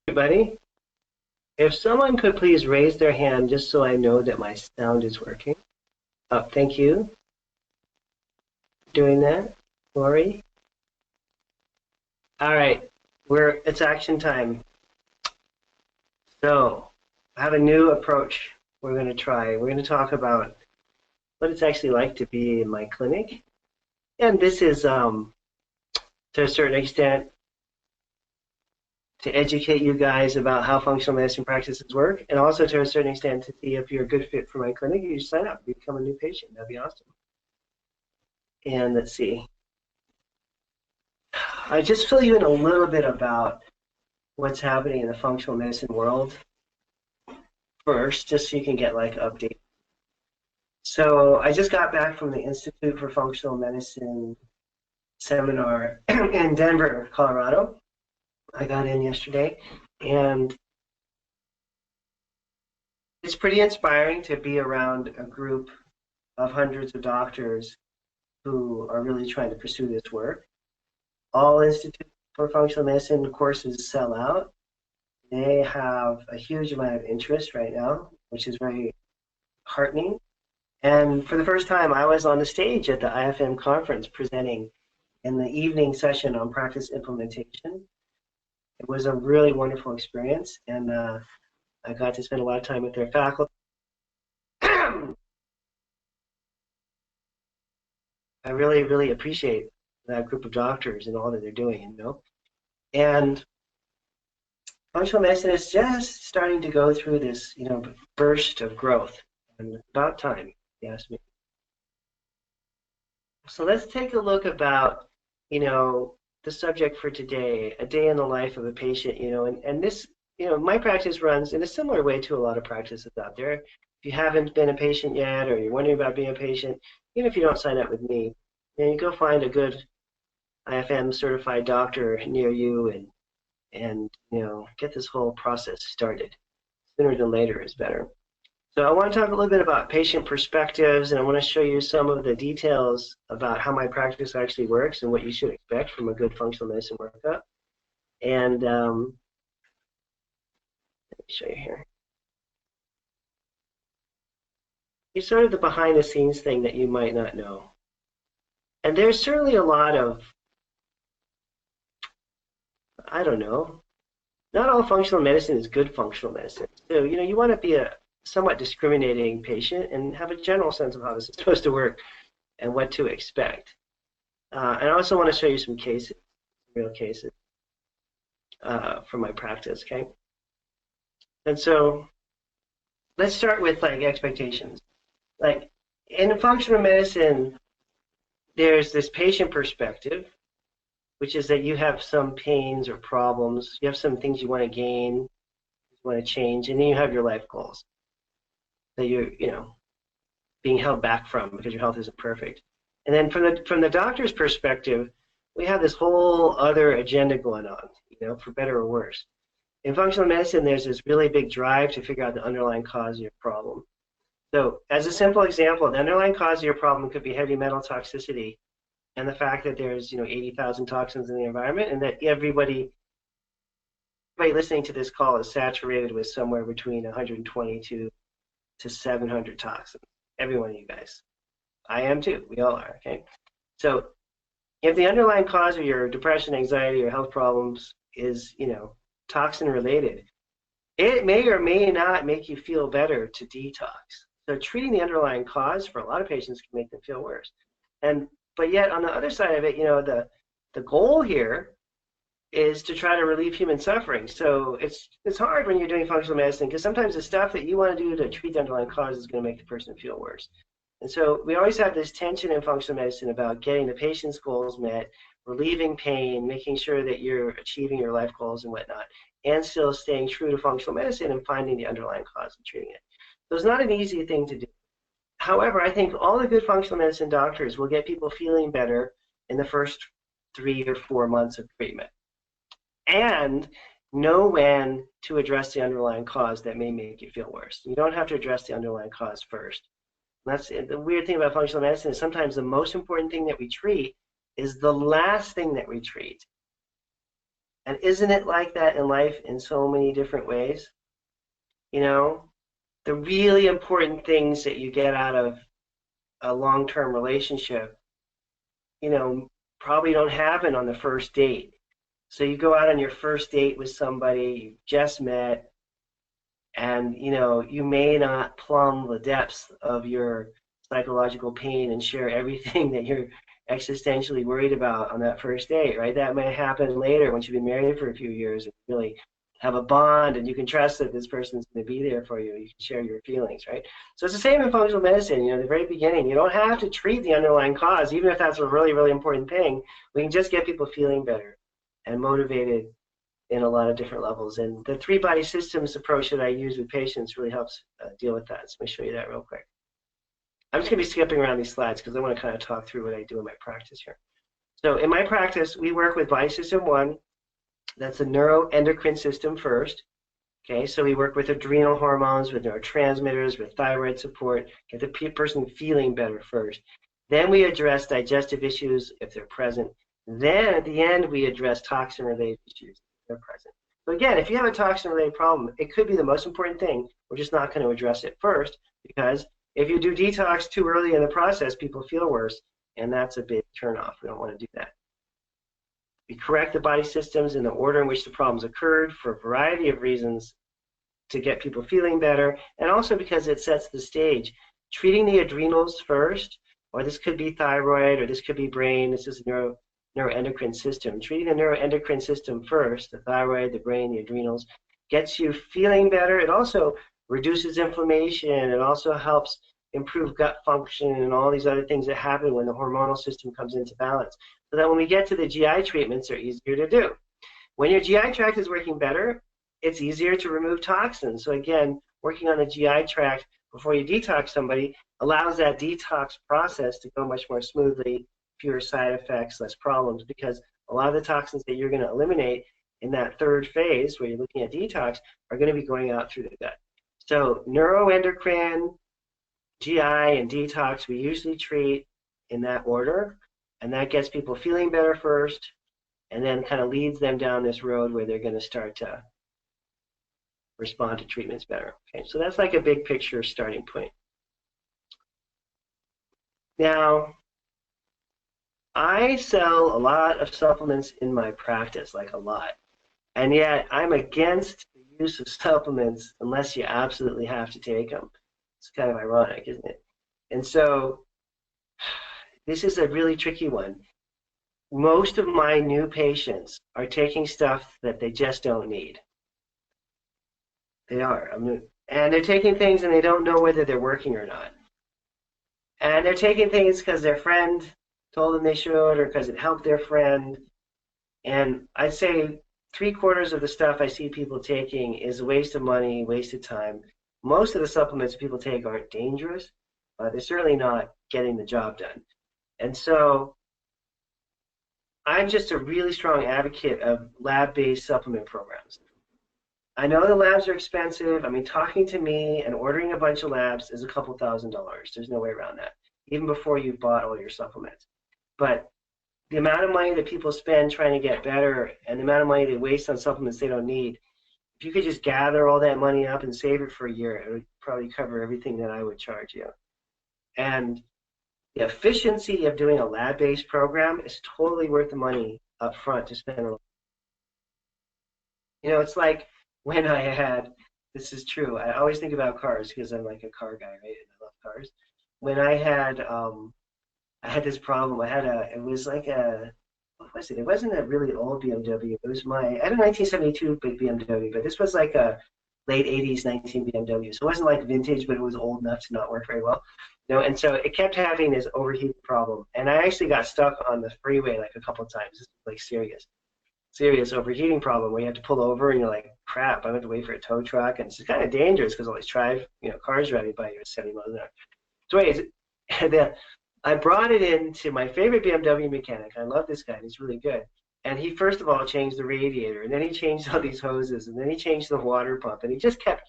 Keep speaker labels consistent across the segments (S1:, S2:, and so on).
S1: Everybody, if someone could please raise their hand just so I know that my sound is working. Oh, thank you for doing that, Lori. All right, it's action time. So I have a new approach we're going to try. We're going to talk about what it's actually like to be in my clinic. And this is, to a certain extent, to educate you guys about how functional medicine practices work, and also to a certain extent to see if you're a good fit for my clinic. You sign up, become a new patient. That'd be awesome. And let's see. I just fill you in a little bit about what's happening in the functional medicine world first, just so you can get like update. So I just got back from the Institute for Functional Medicine seminar in Denver, Colorado. I got in yesterday, and it's pretty inspiring to be around a group of hundreds of doctors who are really trying to pursue this work. All Institute for Functional Medicine courses sell out. They have a huge amount of interest right now, which is very heartening. And for the first time, I was on the stage at the IFM conference presenting in the evening session on practice implementation. It was a really wonderful experience, and I got to spend a lot of time with their faculty. I really, really appreciate that group of doctors and all that they're doing, you know. And functional medicine is just starting to go through this, burst of growth, and about time, if you ask me. So let's take a look about, the subject for today, a day in the life of a patient, and this, my practice runs in a similar way to a lot of practices out there. If you haven't been a patient yet, or you're wondering about being a patient, even if you don't sign up with me, you go find a good IFM certified doctor near you and get this whole process started. Sooner than later is better. So I want to talk a little bit about patient perspectives, and I want to show you some of the details about how my practice actually works and what you should expect from a good functional medicine workup. And let me show you here. It's sort of the behind the scenes thing that you might not know. And there's certainly a lot of, I don't know, not all functional medicine is good functional medicine. So, you want to be a somewhat discriminating patient and have a general sense of how this is supposed to work and what to expect. And I also want to show you some cases, real cases from my practice, okay? And so let's start with like expectations. Like in functional medicine, there's this patient perspective, which is that you have some pains or problems, you have some things you want to gain, you want to change, and then you have your life goals that you're, being held back from because your health isn't perfect. And then from the doctor's perspective, we have this whole other agenda going on, for better or worse. In functional medicine, there's this really big drive to figure out the underlying cause of your problem. So as a simple example, the underlying cause of your problem could be heavy metal toxicity and the fact that there's 80,000 toxins in the environment, and that everybody listening to this call is saturated with somewhere between 122 to 700 toxins. Every one of you guys. I am too. We all are, okay? So if the underlying cause of your depression, anxiety, or health problems is, toxin related, it may or may not make you feel better to detox. So treating the underlying cause for a lot of patients can make them feel worse. But yet on the other side of it, the goal here is to try to relieve human suffering. So it's hard when you're doing functional medicine because sometimes the stuff that you want to do to treat the underlying cause is going to make the person feel worse. And so we always have this tension in functional medicine about getting the patient's goals met, relieving pain, making sure that you're achieving your life goals and whatnot, and still staying true to functional medicine and finding the underlying cause and treating it. So it's not an easy thing to do. However, I think all the good functional medicine doctors will get people feeling better in the first 3 or 4 months of treatment and know when to address the underlying cause that may make you feel worse. You don't have to address the underlying cause first. That's the weird thing about functional medicine is sometimes the most important thing that we treat is the last thing that we treat. And isn't it like that in life in so many different ways? You know, the really important things that you get out of a long-term relationship, you know, probably don't happen on the first date. So you go out on your first date with somebody you just met, and you know, you may not plumb the depths of your psychological pain and share everything that you're existentially worried about on that first date, right? That may happen later once you've been married for a few years and really have a bond and you can trust that this person's going to be there for you. You can share your feelings, right? So it's the same in functional medicine. You know, the very beginning, you don't have to treat the underlying cause, even if that's a really, really important thing. We can just get people feeling better and motivated in a lot of different levels. And the three body systems approach that I use with patients really helps deal with that. So let me show you that real quick. I'm just going to be skipping around these slides because I want to kind of talk through what I do in my practice here. So in my practice, we work with body system 1. That's the neuroendocrine system first. Okay, so we work with adrenal hormones, with neurotransmitters, with thyroid support, get the person feeling better first. Then we address digestive issues if they're present. Then at the end, we address toxin-related issues if they're present. So again, if you have a toxin-related problem, it could be the most important thing. We're just not going to address it first because if you do detox too early in the process, people feel worse, and that's a big turnoff. We don't want to do that. We correct the body systems in the order in which the problems occurred for a variety of reasons to get people feeling better, and also because it sets the stage. Treating the adrenals first, or this could be thyroid, or this could be brain, this is the neuroendocrine system. Treating the neuroendocrine system first, the thyroid, the brain, the adrenals, gets you feeling better. It also reduces inflammation. It also helps improve gut function and all these other things that happen when the hormonal system comes into balance. So that when we get to the GI treatments, they're easier to do. When your GI tract is working better, it's easier to remove toxins. So again, working on the GI tract before you detox somebody allows that detox process to go much more smoothly, fewer side effects, less problems, because a lot of the toxins that you're going to eliminate in that third phase where you're looking at detox are going to be going out through the gut. So neuroendocrine, GI, and detox, we usually treat in that order, and that gets people feeling better first, and then kind of leads them down this road where they're going to start to respond to treatments better. Okay, so that's like a big picture starting point. Now, I sell a lot of supplements in my practice, like a lot, and yet I'm against the use of supplements unless you absolutely have to take them. It's kind of ironic, isn't it? And so this is a really tricky one. Most of my new patients are taking stuff that they just don't need. They are. And they're taking things and they don't know whether they're working or not. And they're taking things because their friend told them they should or because it helped their friend. And I'd say 3/4 of the stuff I see people taking is a waste of money, waste of time. Most of the supplements people take aren't dangerous, but they're certainly not getting the job done. And so I'm just a really strong advocate of lab-based supplement programs. I know the labs are expensive. I mean, talking to me and ordering a bunch of labs is a couple $1,000s. There's no way around that, even before you've bought all your supplements. But the amount of money that people spend trying to get better and the amount of money they waste on supplements they don't need, if you could just gather all that money up and save it for a year, it would probably cover everything that I would charge you. And the efficiency of doing a lab-based program is totally worth the money up front to spend. You know, it's like when I had, this is true, I always think about cars because I'm like a car guy, right? And I love cars. When I had this problem. It was like a, what was it? It wasn't a really old BMW. It was I had a 1972 big BMW, but this was like a late 80s 19 BMW. So it wasn't like vintage, but it was old enough to not work very well. You know, and so it kept having this overheat problem. And I actually got stuck on the freeway like a couple of times. This was like serious overheating problem where you have to pull over and you're like, crap, I have to wait for a tow truck. And it's kind of dangerous because all these cars driving by you at 70 miles an hour. So anyways, I brought it in to my favorite BMW mechanic. I love this guy. He's really good. And he, first of all, changed the radiator. And then he changed all these hoses. And then he changed the water pump. And he just kept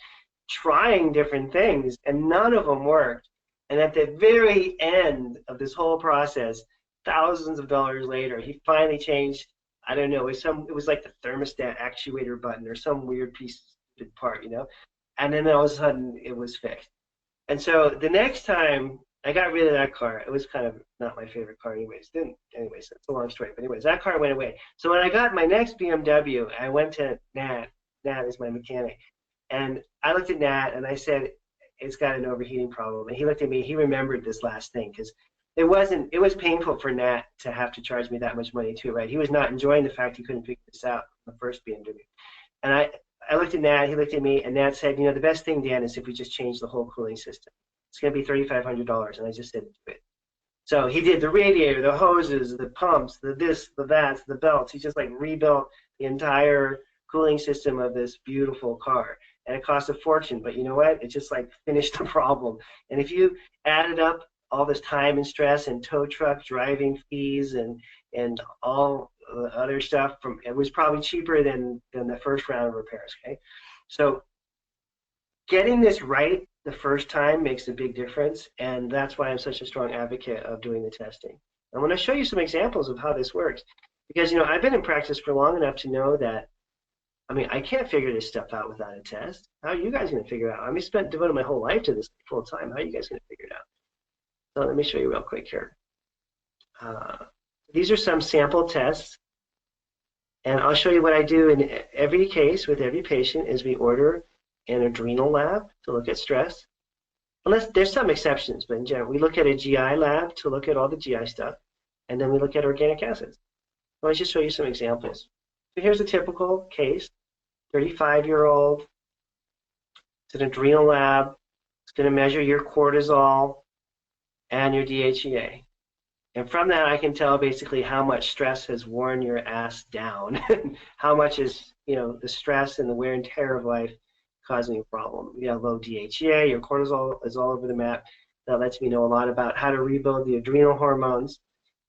S1: trying different things. And none of them worked. And at the very end of this whole process, thousands of dollars later, he finally changed I don't know, it was like the thermostat actuator button or some weird piece of part, and then all of a sudden it was fixed. And so the next time I got rid of that car, it was kind of not my favorite car anyways. Anyways, it's a long story. But anyways, that car went away. So when I got my next BMW, I went to Nat. Nat is my mechanic. And I looked at Nat and I said, it's got an overheating problem. And he looked at me, he remembered this last thing because it was painful for Nat to have to charge me that much money too, right? He was not enjoying the fact he couldn't figure this out on the first BMW. And I looked at Nat, he looked at me, and Nat said, the best thing, Dan, is if we just change the whole cooling system. It's going to be $3,500. And I just said, do it. So he did the radiator, the hoses, the pumps, the this, the that, the belts. He just like rebuilt the entire cooling system of this beautiful car. And it cost a fortune, but you know what? It just like finished the problem. And if you added up all this time and stress and tow truck driving fees and all the other stuff, it was probably cheaper than the first round of repairs. Okay, so getting this right the first time makes a big difference, and that's why I'm such a strong advocate of doing the testing. I want to show you some examples of how this works, because I've been in practice for long enough to know that I can't figure this stuff out without a test. How are you guys going to figure it out? Devoted my whole life to this full time. How are you guys going to figure it out? So let me show you real quick here. These are some sample tests, and I'll show you what I do in every case with every patient is we order an adrenal lab to look at stress. Unless there's some exceptions, but in general, we look at a GI lab to look at all the GI stuff, and then we look at organic acids. Let me just show you some examples. So here's a typical case, 35-year-old. It's an adrenal lab. It's going to measure your cortisol and your DHEA. And from that, I can tell basically how much stress has worn your ass down. How much is, the stress and the wear and tear of life causing a problem. You have low DHEA, your cortisol is all over the map. That lets me know a lot about how to rebuild the adrenal hormones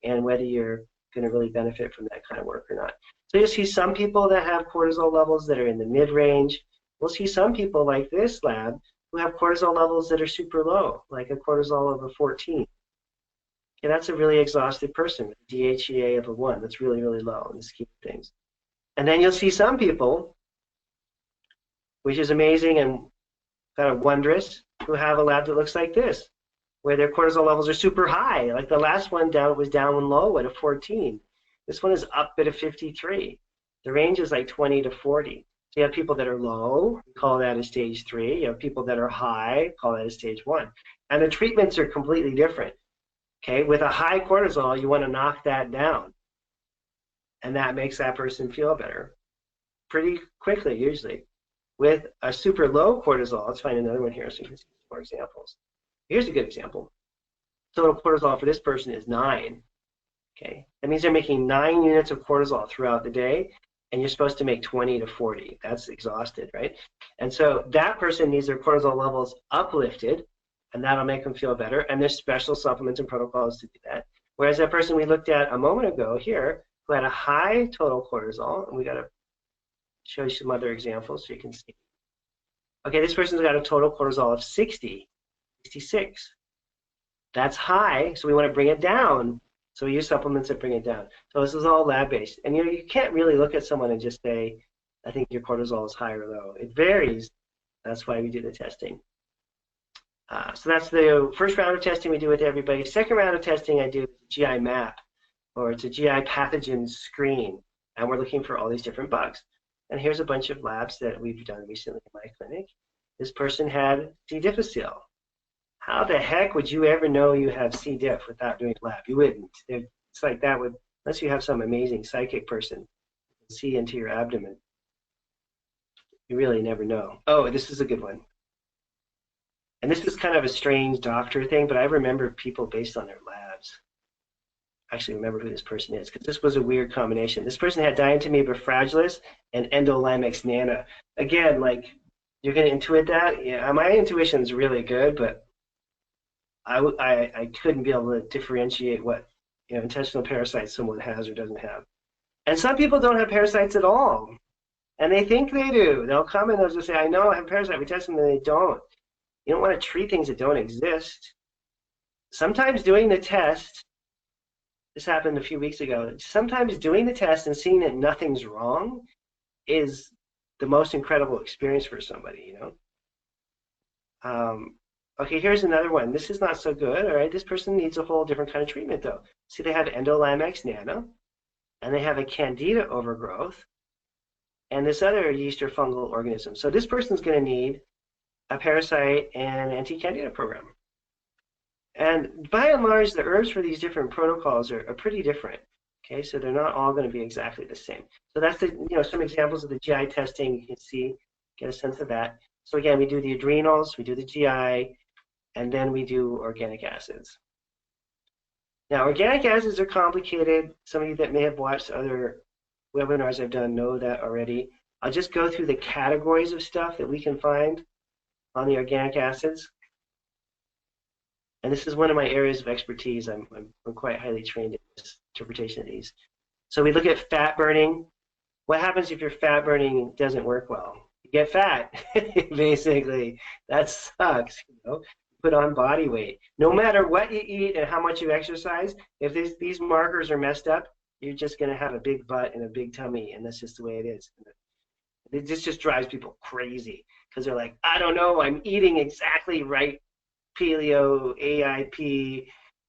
S1: and whether you're going to really benefit from that kind of work or not. So you'll see some people that have cortisol levels that are in the mid-range. We'll see some people like this lab who have cortisol levels that are super low, like a cortisol of a 14. Okay, that's a really exhausted person with a DHEA of a 1. That's really, really low in the scheme of things. And then you'll see some people, which is amazing and kind of wondrous, who have a lab that looks like this, where their cortisol levels are super high. Like the last one was down low at a 14. This one is up at a 53. The range is like 20 to 40. So you have people that are low, call that a stage 3. You have people that are high, call that a stage 1. And the treatments are completely different. Okay, with a high cortisol, you want to knock that down. And that makes that person feel better pretty quickly, usually. With a super low cortisol, let's find another one here so you can see some more examples. Here's a good example. Total cortisol for this person is 9. Okay, that means they're making 9 units of cortisol throughout the day, and you're supposed to make 20 to 40. That's exhausted, right? And so that person needs their cortisol levels uplifted, and that'll make them feel better. And there's special supplements and protocols to do that. Whereas that person we looked at a moment ago here, who had a high total cortisol, and we got to show you some other examples so you can see. Okay, this person's got a total cortisol of 60, 66. That's high, so we want to bring it down. So we use supplements that bring it down. So this is all lab-based. And you can't really look at someone and just say, I think your cortisol is high or low. It varies. That's why we do the testing. So that's the first round of testing we do with everybody. Second round of testing I do is a GI map, or it's a GI pathogen screen. And we're looking for all these different bugs. And here's a bunch of labs that we've done recently in my clinic. This person had C. difficile. How the heck would you ever know you have C. diff without doing a lab? You wouldn't. It's like that would, unless you have some amazing psychic person who can see into your abdomen. You really never know. Oh, this is a good one. And this is kind of a strange doctor thing, but I remember people based on their labs. I actually remember who this person is, because this was a weird combination. This person had Dientamoeba fragilis and Endolimex nana. Again, like, you're going to intuit that? Yeah, my intuition's really good, but I couldn't be able to differentiate what intestinal parasites someone has or doesn't have. And some people don't have parasites at all, and they think they do. They'll come and they'll just say, I know I have a parasite. We test them, and they don't. You don't want to treat things that don't exist. Sometimes doing the test this happened a few weeks ago. Sometimes doing the test and seeing that nothing's wrong is the most incredible experience for somebody, you know. Okay, here's another one. This is not so good, all right? This person needs a whole different kind of treatment, though. See, they have Endolamax nano, and they have a candida overgrowth, and this other yeast or fungal organism. So this person's going to need a parasite and anti-candida program. And by and large, the herbs for these different protocols are pretty different. Okay, so they're not all going to be exactly the same. So that's the, you know, some examples of the GI testing. You can see, get a sense of that. So again, we do the adrenals, we do the GI, and then we do organic acids. Now, organic acids are complicated. Some of you that may have watched other webinars I've done know that already. I'll just go through the categories of stuff that we can find on the organic acids. And this is one of my areas of expertise. I'm quite highly trained in this interpretation of these. So we look at fat burning. What happens if your fat burning doesn't work well? You get fat, basically. That sucks, you know. Put on body weight. No matter what you eat and how much you exercise, if these markers are messed up, you're just going to have a big butt and a big tummy, and that's just the way it is. This just drives people crazy because they're like, I don't know, I'm eating exactly right. Paleo, AIP,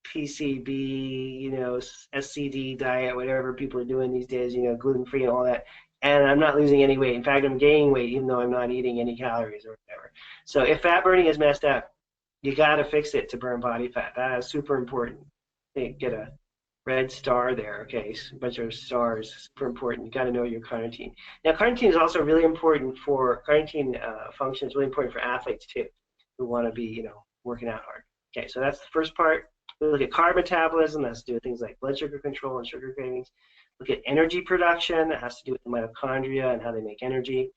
S1: PCB, you know, SCD diet, whatever people are doing these days, you know, gluten-free and all that. And I'm not losing any weight. In fact, I'm gaining weight even though I'm not eating any calories or whatever. So if fat burning is messed up, you got to fix it to burn body fat. That is super important. Get a red star there, okay, a bunch of stars, super important. You got to know your carnitine. Now, carnitine is also really important for, carnitine function is really important for athletes too, who want to be, you know, working out hard. Okay, so that's the first part. We look at carb metabolism. That has to do with things like blood sugar control and sugar cravings. Look at energy production. That has to do with the mitochondria and how they make energy.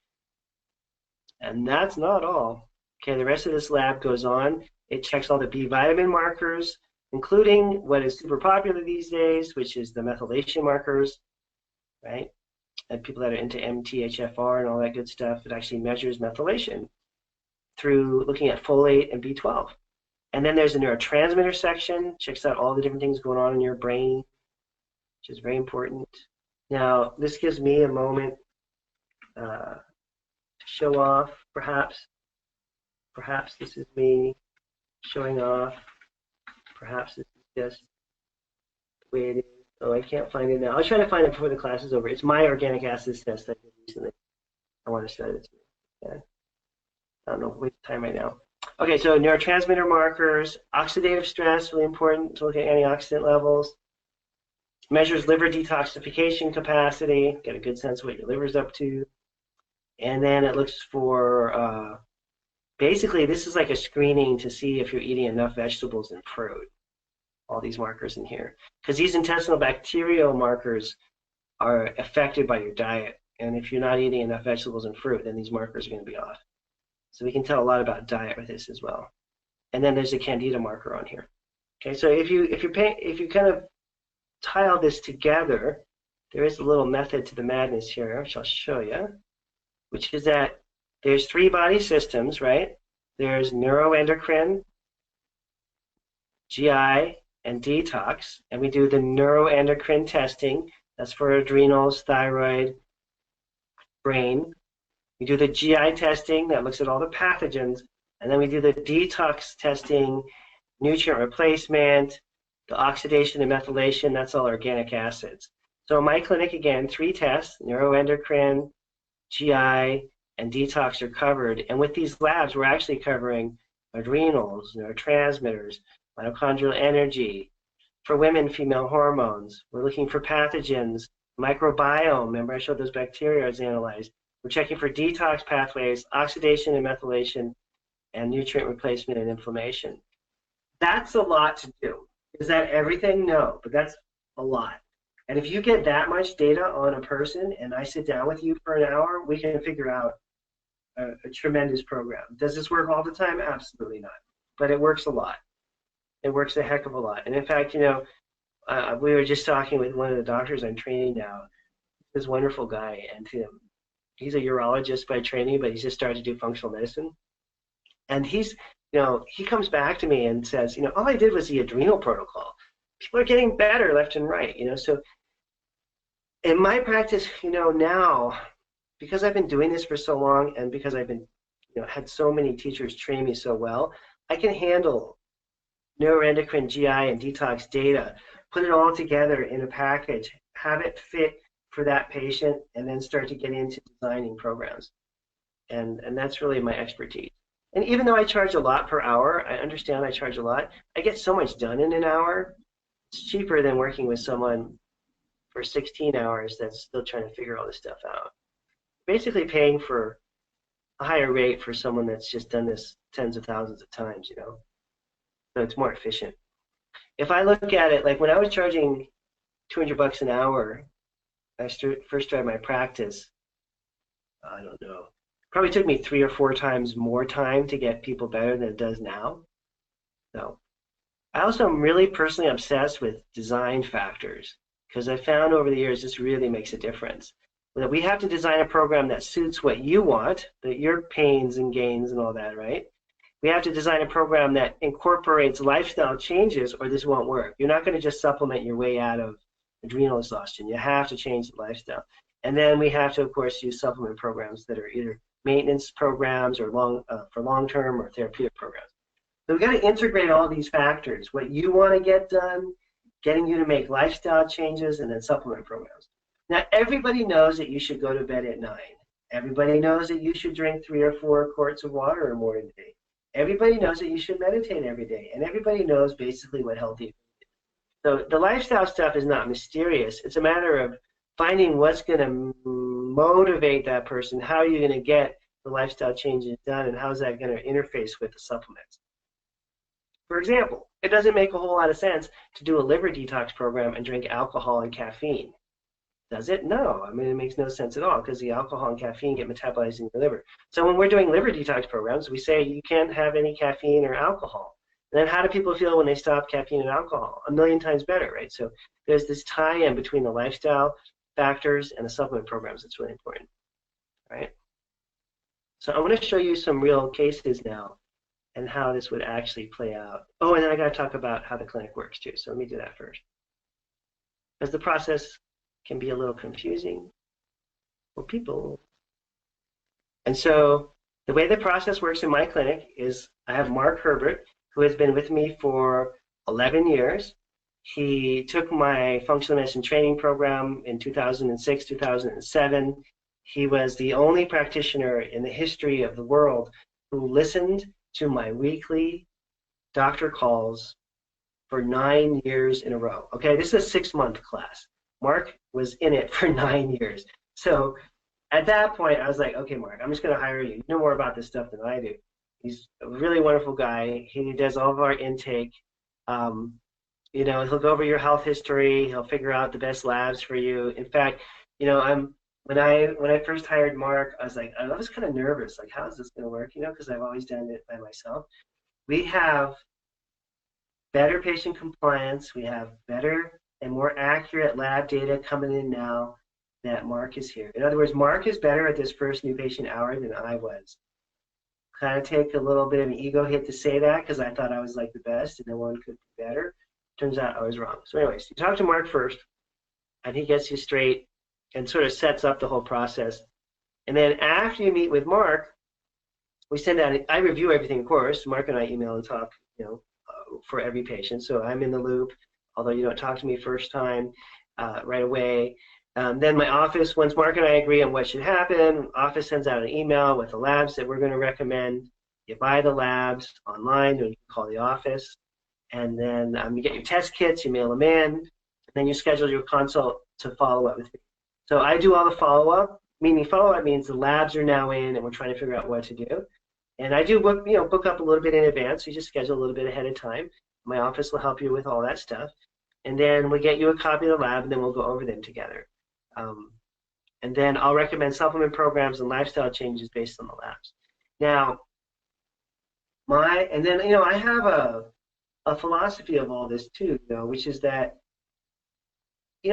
S1: And that's not all. Okay, the rest of this lab goes on. It checks all the B vitamin markers, including what is super popular these days, which is the methylation markers, right? And people that are into MTHFR and all that good stuff, it actually measures methylation through looking at folate and B12. And then there's a neurotransmitter section, checks out all the different things going on in your brain, which is very important. Now, this gives me a moment to show off, perhaps. Perhaps this is me showing off. Perhaps this is just the way it is. Oh, I can't find it now. I'll try to find it before the class is over. It's my organic acids test I did recently. I want to start it. Yeah. I don't know, waste time right now. Okay, so neurotransmitter markers, oxidative stress, really important to look at antioxidant levels. Measures liver detoxification capacity, get a good sense of what your liver's up to. And then it looks for, basically this is like a screening to see if you're eating enough vegetables and fruit, all these markers in here. Because these intestinal bacterial markers are affected by your diet. And if you're not eating enough vegetables and fruit, then these markers are going to be off. So we can tell a lot about diet with this as well. And then there's a candida marker on here. Okay, so if you kind of tile this together, there is a little method to the madness here, which I'll show you, which is that there's 3 body systems, right? There's neuroendocrine, GI, and detox, and we do the neuroendocrine testing. That's for adrenals, thyroid, brain. We do the GI testing that looks at all the pathogens, and then we do the detox testing, nutrient replacement, the oxidation and methylation, that's all organic acids. So in my clinic, again, 3 tests, neuroendocrine, GI, and detox are covered. And with these labs, we're actually covering adrenals, neurotransmitters, mitochondrial energy. For women, female hormones. We're looking for pathogens, microbiome. Remember I showed those bacteria as analyzed. We're checking for detox pathways, oxidation and methylation, and nutrient replacement and inflammation. That's a lot to do. Is that everything? No, but that's a lot. And if you get that much data on a person and I sit down with you for an hour, we can figure out a tremendous program. Does this work all the time? Absolutely not. But it works a lot. It works a heck of a lot. And in fact, you know, we were just talking with one of the doctors I'm training now, this wonderful guy, and he's a urologist by training, but he's just started to do functional medicine. And he's, you know, he comes back to me and says, you know, all I did was the adrenal protocol. people are getting better left and right, you know. So in my practice, you know, now, because I've been doing this for so long and because I've been, you know, had so many teachers train me so well, I can handle neuroendocrine, GI, and detox data, put it all together in a package, have it fit for that patient, and then start to get into designing programs. And that's really my expertise. And even though I charge a lot per hour, I understand I charge a lot, I get so much done in an hour. It's cheaper than working with someone for 16 hours that's still trying to figure all this stuff out. Basically paying for a higher rate for someone that's just done this tens of thousands of times, you know. So it's more efficient. If I look at it, like when I was charging $200 an hour, I first started my practice, I don't know, probably took me 3 or 4 times more time to get people better than it does now. So I also am really personally obsessed with design factors because I found over the years this really makes a difference. That we have to design a program that suits what you want, that your pains and gains and all that, right? We have to design a program that incorporates lifestyle changes or this won't work. You're not going to just supplement your way out of adrenal exhaustion. You have to change the lifestyle. And then we have to, of course, use supplement programs that are either maintenance programs or for long-term or therapeutic programs. So we've got to integrate all these factors, what you want to get done, getting you to make lifestyle changes, and then supplement programs. Now, everybody knows that you should go to bed at 9. Everybody knows that you should drink 3 or 4 quarts of water or more a day. Everybody knows that you should meditate every day. And everybody knows basically what healthy is. So the lifestyle stuff is not mysterious. It's a matter of finding what's going to motivate that person, how are you going to get the lifestyle changes done, and how's that going to interface with the supplements. For example, it doesn't make a whole lot of sense to do a liver detox program and drink alcohol and caffeine. Does it? No. I mean, it makes no sense at all because the alcohol and caffeine get metabolized in your liver. So when we're doing liver detox programs, we say you can't have any caffeine or alcohol. And then how do people feel when they stop caffeine and alcohol? A million times better, right? So there's this tie-in between the lifestyle factors and the supplement programs that's really important, right? So I want to show you some real cases now and how this would actually play out. Oh, and then I got to talk about how the clinic works too. So let me do that first. Because the process can be a little confusing for people. And so the way the process works in my clinic is I have Mark Herbert, who has been with me for 11 years. He took my functional medicine training program in 2006, 2007. He was the only practitioner in the history of the world who listened to my weekly doctor calls for 9 years in a row. Okay, this is a 6-month class. Mark was in it for 9 years. So at that point, I was like, okay, Mark, I'm just going to hire you. You know more about this stuff than I do. He's a really wonderful guy. He does all of our intake. You know, he'll go over your health history. He'll figure out the best labs for you. In fact, you know, when I first hired Mark, I was kind of nervous. Like, how is this going to work? You know, because I've always done it by myself. We have better patient compliance. We have better and more accurate lab data coming in now that Mark is here. In other words, Mark is better at this first new patient hour than I was. Kind of take a little bit of an ego hit to say that because I thought I was like the best and no one could be better. Turns out I was wrong. So anyways, you talk to Mark first and he gets you straight and sort of sets up the whole process. And then after you meet with Mark, we send out, I review everything, of course. Mark and I email and talk, you know, for every patient. So I'm in the loop, although you don't talk to me first time right away. Then my office, once Mark and I agree on what should happen, office sends out an email with the labs that we're going to recommend. You buy the labs online, or you can call the office. And then you get your test kits, you mail them in, and then you schedule your consult to follow up with me. So I do all the follow-up, meaning follow-up means the labs are now in and we're trying to figure out what to do. And I do book up a little bit in advance, so you just schedule a little bit ahead of time. My office will help you with all that stuff. And then we get you a copy of the lab, and then we'll go over them together. And then I'll recommend supplement programs and lifestyle changes based on the labs. Now, I have a philosophy of all this too, which is that,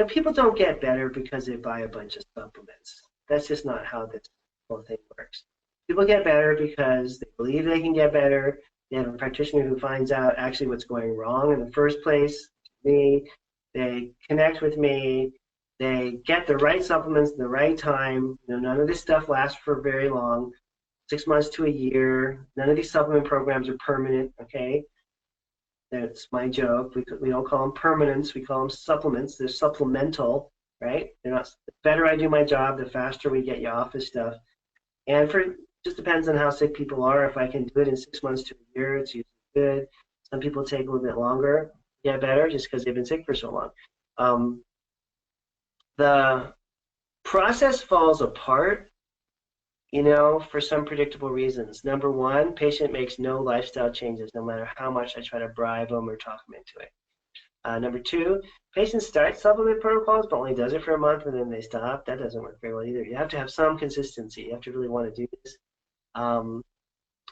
S1: people don't get better because they buy a bunch of supplements. That's just not how this whole thing works. People get better because they believe they can get better. They have a practitioner who finds out actually what's going wrong in the first place, me, they connect with me, they get the right supplements at the right time. You know, none of this stuff lasts for very long, 6 months to a year. None of these supplement programs are permanent, okay? That's my joke. We don't call them permanents, we call them supplements. They're supplemental, right? They're not, the better I do my job, the faster we get you off this stuff. And just depends on how sick people are. If I can do it in 6 months to a year, it's usually good. Some people take a little bit longer to get better just because they've been sick for so long. The process falls apart, you know, for some predictable reasons. Number one, patient makes no lifestyle changes, no matter how much I try to bribe them or talk them into it. Number two, patients start supplement protocols, but only does it for a month and then they stop. That doesn't work very well either. You have to have some consistency. You have to really want to do this.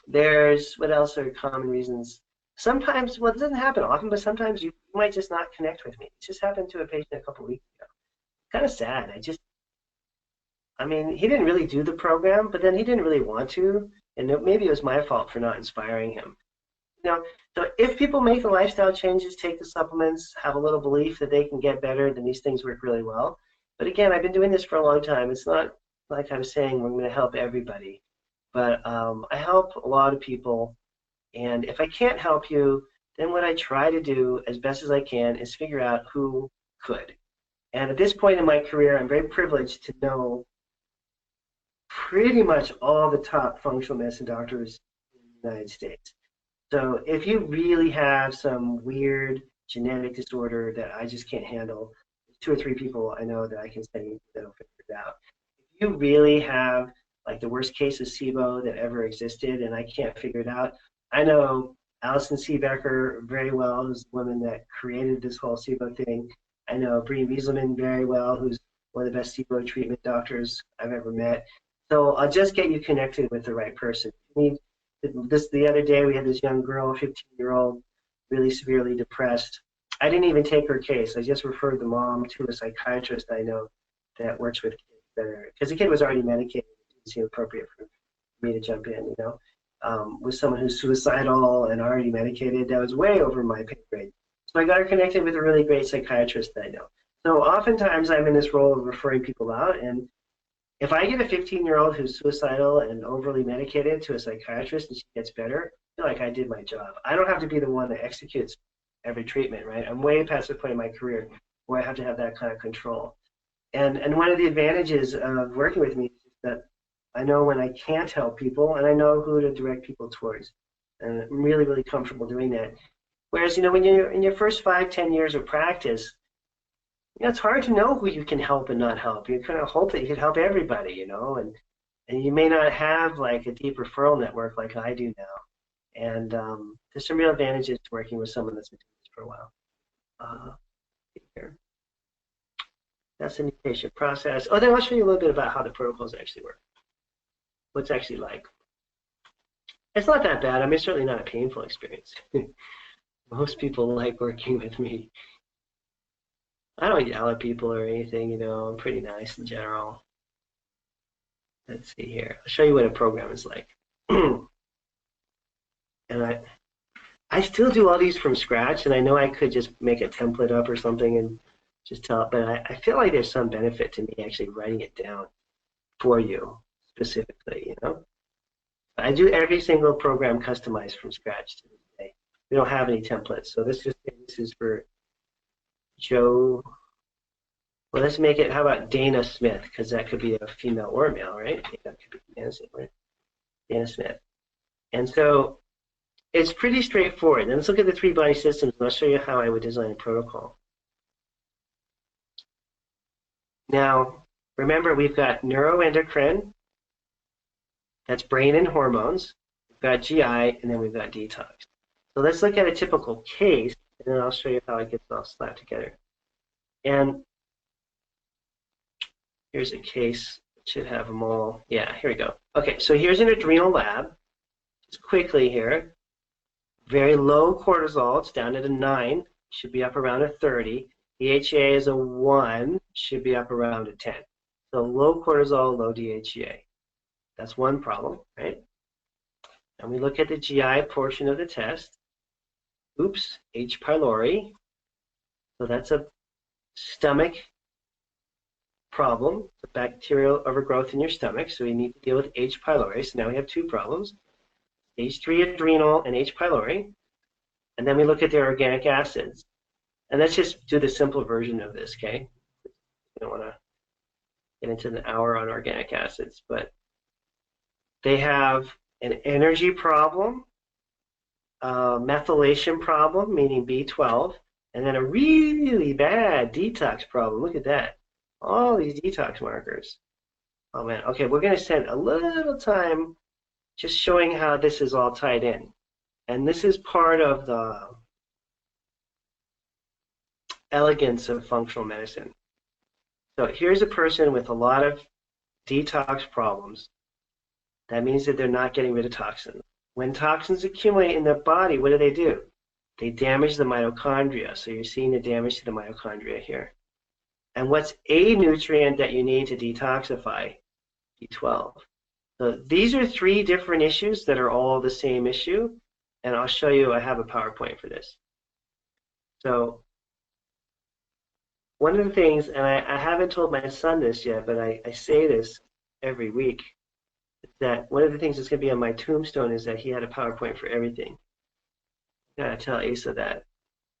S1: There's, what else are common reasons? Sometimes, well, it doesn't happen often, but sometimes you might just not connect with me. It just happened to a patient a couple weeks ago. Kind of sad. I mean, he didn't really do the program, but then he didn't really want to, and maybe it was my fault for not inspiring him. You know, so if people make the lifestyle changes, take the supplements, have a little belief that they can get better, then these things work really well. But again, I've been doing this for a long time. It's not like I was saying we're going to help everybody, but I help a lot of people. And if I can't help you, then what I try to do as best as I can is figure out who could. And at this point in my career, I'm very privileged to know pretty much all the top functional medicine doctors in the United States. So if you really have some weird genetic disorder that I just can't handle, 2 or 3 people I know that I can send you that'll figure it out. If you really have like the worst case of SIBO that ever existed and I can't figure it out, I know Alison Seebecker very well, who's the woman that created this whole SIBO thing. I know Bree Wieselman very well, who's one of the best SIBO treatment doctors I've ever met. So I'll just get you connected with the right person. The other day we had this young girl, 15-year-old, really severely depressed. I didn't even take her case. I just referred the mom to a psychiatrist I know that works with kids better, because the kid was already medicated. It didn't seem appropriate for me to jump in, you know. With someone who's suicidal and already medicated, that was way over my pay grade. So I got her connected with a really great psychiatrist that I know. So oftentimes I'm in this role of referring people out, and if I get a 15-year-old who's suicidal and overly medicated to a psychiatrist and she gets better, I feel like I did my job. I don't have to be the one that executes every treatment, right? I'm way past the point in my career where I have to have that kind of control. And one of the advantages of working with me is that I know when I can't help people, and I know who to direct people towards. And I'm really, really comfortable doing that. Whereas, you know, when you're in your first 5-10 years of practice, you know, it's hard to know who you can help and not help. You kind of hope that you can help everybody, you know, and you may not have like a deep referral network like I do now. And there's some real advantages to working with someone that's been doing this for a while. Here. That's the new patient process. Oh, then I'll show you a little bit about how the protocols actually work. What's actually like. It's not that bad. I mean, it's certainly not a painful experience. Most people like working with me. I don't yell at people or anything, you know. I'm pretty nice in general. Let's see here. I'll show you what a program is like. And I still do all these from scratch, and I know I could just make a template up or something and just tell it, but I feel like there's some benefit to me actually writing it down for you specifically, you know. I do every single program customized from scratch to this day. We don't have any templates, so this is for Joe. Well, let's make it, how about Dana Smith, because that could be a female or a male, right? That could be Dana Smith. And so it's pretty straightforward. Then let's look at the 3 body systems, and I'll show you how I would design a protocol. Now, remember, we've got neuroendocrine, that's brain and hormones. We've got GI, and then we've got detox. So let's look at a typical case, and then I'll show you how it gets all slapped together. And here's a case. Should have them all. Yeah, here we go. Okay, so here's an adrenal lab. Just quickly here. Very low cortisol. It's down at a 9. Should be up around a 30. DHEA is a 1. Should be up around a 10. So low cortisol, low DHEA. That's one problem, right? And we look at the GI portion of the test. Oops, H. pylori. So that's a stomach problem, the bacterial overgrowth in your stomach. So we need to deal with H. pylori. So now we have two problems, H3 adrenal and H. pylori. And then we look at their organic acids. And let's just do the simple version of this, okay? I don't want to get into an hour on organic acids, but they have an energy problem, a methylation problem, meaning B12, and then a really bad detox problem. Look at that. All these detox markers. Oh man, okay, we're going to spend a little time just showing how this is all tied in. And this is part of the elegance of functional medicine. So here's a person with a lot of detox problems. That means that they're not getting rid of toxins. When toxins accumulate in the body, what do? They damage the mitochondria. So you're seeing the damage to the mitochondria here. And what's a nutrient that you need to detoxify? B12. So these are three different issues that are all the same issue. And I'll show you, I have a PowerPoint for this. So one of the things, and I haven't told my son this yet, but I say this every week, that one of the things that's going to be on my tombstone is that he had a PowerPoint for everything. I gotta tell Asa that.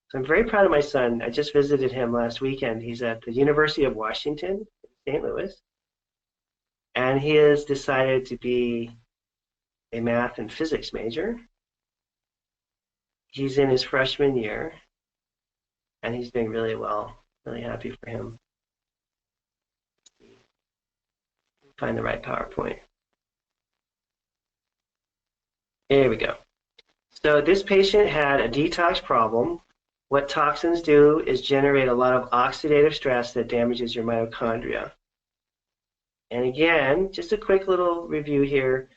S1: So I'm very proud of my son. I just visited him last weekend. He's at the University of Washington, St. Louis, and he has decided to be a math and physics major. He's in his freshman year, and he's doing really well. Really happy for him. Find the right PowerPoint. Here we go. So this patient had a detox problem. What toxins do is generate a lot of oxidative stress that damages your mitochondria. And again, just a quick little review here.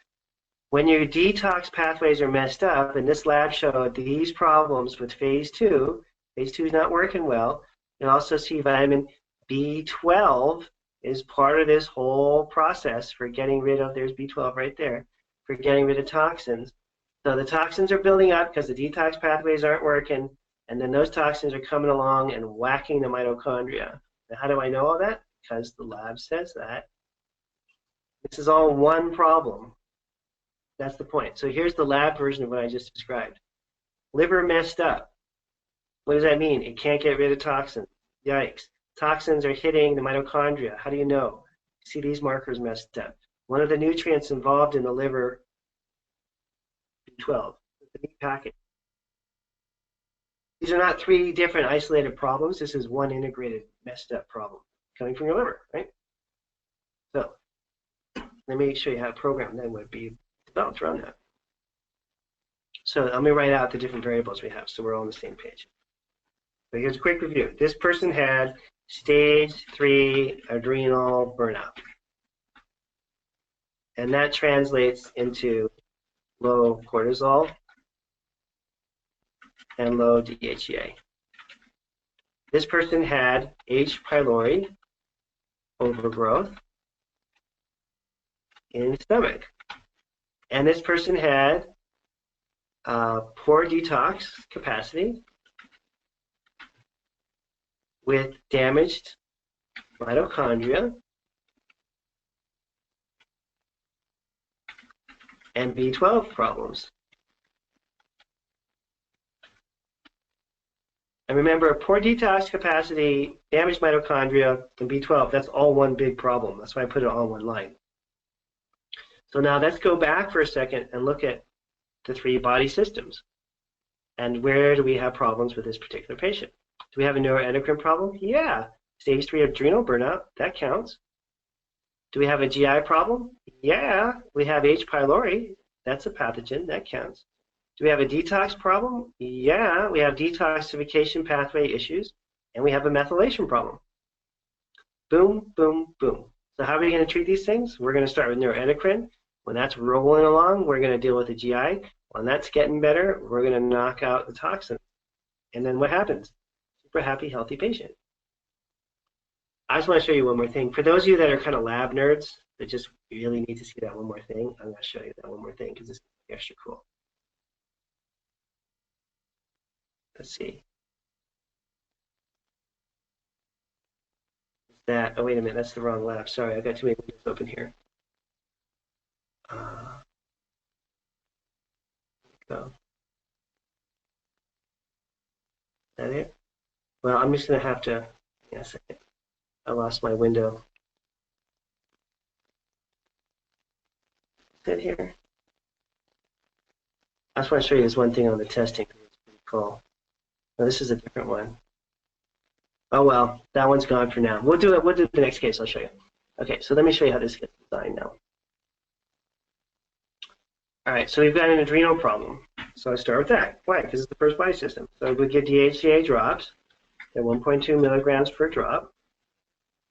S1: When your detox pathways are messed up, and this lab showed these problems with phase 2 is not working well. You also see vitamin B12 is part of this whole process for getting rid of, there's B12 right there, for getting rid of toxins. So the toxins are building up because the detox pathways aren't working, and then those toxins are coming along and whacking the mitochondria. Now, how do I know all that? Because the lab says that. This is all one problem. That's the point. So here's the lab version of what I just described. Liver messed up. What does that mean? It can't get rid of toxins. Yikes. Toxins are hitting the mitochondria. How do you know? See these markers messed up. One of the nutrients involved in the liver, B12, the meat packet. These are not three different isolated problems. This is one integrated messed up problem coming from your liver, right? So let me show you how a program then would be developed around that. So let me write out the different variables we have so we're all on the same page. So here's a quick review. This person had stage 3 adrenal burnout. And that translates into low cortisol and low DHEA. This person had H. pylori overgrowth in the stomach. And this person had poor detox capacity with damaged mitochondria and B12 problems. And remember, poor detox capacity, damaged mitochondria, and B12, that's all one big problem. That's why I put it all in one line. So now let's go back for a second and look at the three body systems. And where do we have problems with this particular patient? Do we have a neuroendocrine problem? Yeah. Stage 3 adrenal burnout, that counts. Do we have a GI problem? Yeah. We have H. pylori, that's a pathogen, that counts. Do we have a detox problem? Yeah. We have detoxification pathway issues, and we have a methylation problem. Boom, boom, boom. So how are we going to treat these things? We're going to start with neuroendocrine. When that's rolling along, we're going to deal with the GI. When that's getting better, we're going to knock out the toxin. And then what happens? Super happy, healthy patient. I just want to show you one more thing. For those of you that are kind of lab nerds that just really need to see that one more thing, I'm going to show you that one more thing because it's extra cool. Let's see. that, oh, wait a minute, that's the wrong lab. Sorry, I've got too many windows open here. Go. Is that it? Well, I'm just going to have to, yes, I lost my window. Is it here? I just want to show you this one thing on the testing. It's pretty cool. Now, this is a different one. Oh, well, that one's gone for now. We'll do it. We'll do the next case. I'll show you. Okay, so let me show you how this gets designed now. All right, so we've got an adrenal problem. So I start with that. Why? Because it's the first body system. So we give DHCA drops at 1.2 milligrams per drop.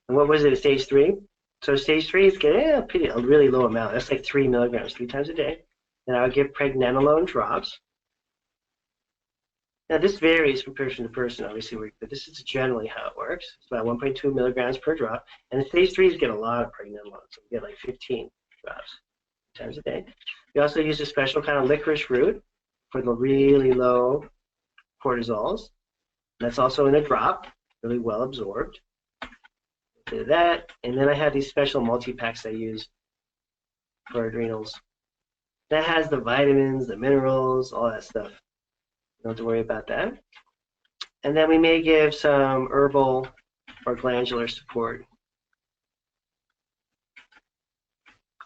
S1: And what was it at stage 3? So stage 3 is getting a really low amount. That's like 3 milligrams 3 times a day. And I would give pregnenolone drops. Now this varies from person to person, obviously, but this is generally how it works. It's about 1.2 milligrams per drop. And the stage 3s get a lot of pregnenolone, so we get like 15 drops times a day. We also use a special kind of licorice root for the really low cortisols. That's also in a drop, really well absorbed. Do that, and then I have these special multi-packs I use for adrenals. That has the vitamins, the minerals, all that stuff. Don't have to worry about that. And then we may give some herbal or glandular support.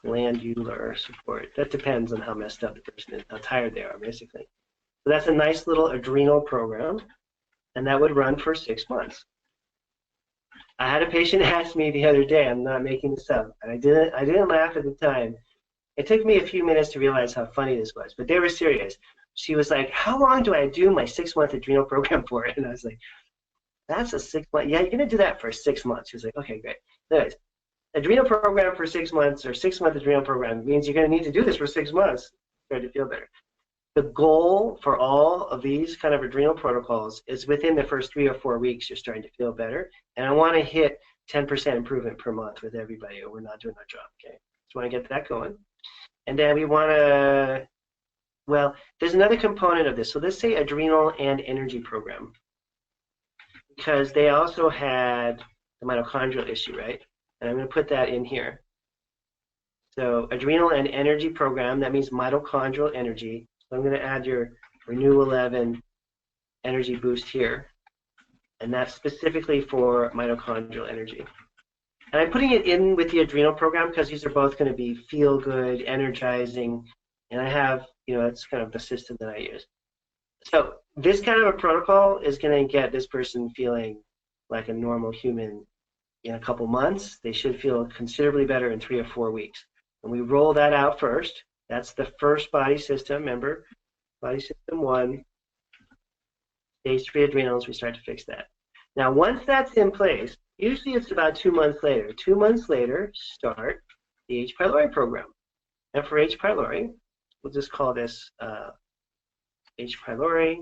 S1: Glandular support. That depends on how messed up the person is, how tired they are, basically. So that's a nice little adrenal program, and that would run for 6 months. I had a patient ask me the other day, I'm not making this up, and I didn't laugh at the time. It took me a few minutes to realize how funny this was, but they were serious. She was like, how long do I do my 6-month adrenal program for? And I was like, that's a 6 month. Yeah, you're going to do that for 6 months. She was like, okay, great. Anyways, adrenal program for 6 months or 6-month adrenal program means you're going to need to do this for 6 months to start to feel better. The goal for all of these kind of adrenal protocols is within the first 3 or 4 weeks, you're starting to feel better. And I want to hit 10% improvement per month with everybody, or we're not doing our job, okay? So I want to get that going. And then we want to, well, there's another component of this. So let's say adrenal and energy program, because they also had the mitochondrial issue, right? And I'm going to put that in here. So adrenal and energy program, that means mitochondrial energy. So I'm going to add your Renew 11 energy boost here. And that's specifically for mitochondrial energy. And I'm putting it in with the adrenal program because these are both going to be feel good, energizing, and I have, that's kind of the system that I use. So this kind of a protocol is going to get this person feeling like a normal human in a couple months. They should feel considerably better in 3 or 4 weeks. And we roll that out first. That's the first body system. Remember, body system 1, stage 3 adrenals, we start to fix that. Now, once that's in place, usually it's about 2 months later. 2 months later, start the H. pylori program. And for H. pylori, we'll just call this H. pylori.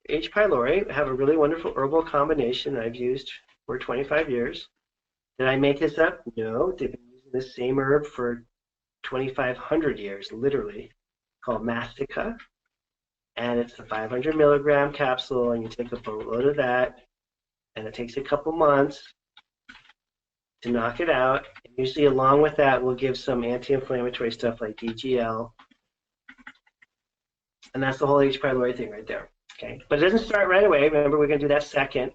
S1: H. pylori, I have a really wonderful herbal combination I've used for 25 years. Did I make this up? No, they've been using the same herb for 2,500 years, literally, called mastica. And it's a 500 milligram capsule, and you take a boatload of that, and it takes a couple months to knock it out. And usually along with that, we'll give some anti-inflammatory stuff like DGL. And that's the whole H. pylori thing right there. Okay, but it doesn't start right away. Remember, we're going to do that second.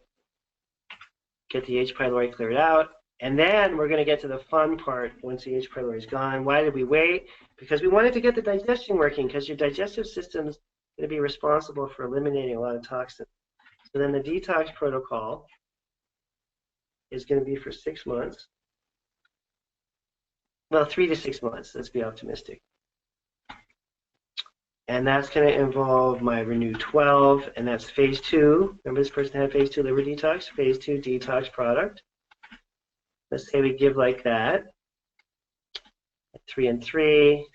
S1: Get the H. pylori cleared out. And then we're going to get to the fun part once the H. pylori is gone. Why did we wait? Because we wanted to get the digestion working, because your digestive system's going to be responsible for eliminating a lot of toxins. So then the detox protocol is going to be for 6 months. Well, 3 to 6 months. Let's be optimistic. And that's going to involve my Renew 12, and that's phase 2. Remember, this person had phase 2 liver detox, phase 2 detox product. Let's say we give like that, 3 and 3.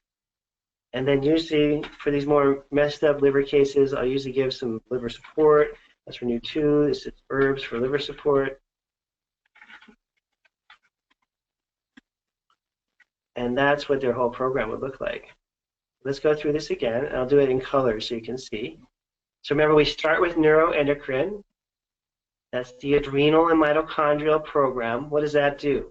S1: And then usually for these more messed up liver cases, I'll usually give some liver support. That's Renew 2. This is herbs for liver support. And that's what their whole program would look like. Let's go through this again, and I'll do it in color so you can see. So remember, we start with neuroendocrine, That's the adrenal and mitochondrial program. What does that do?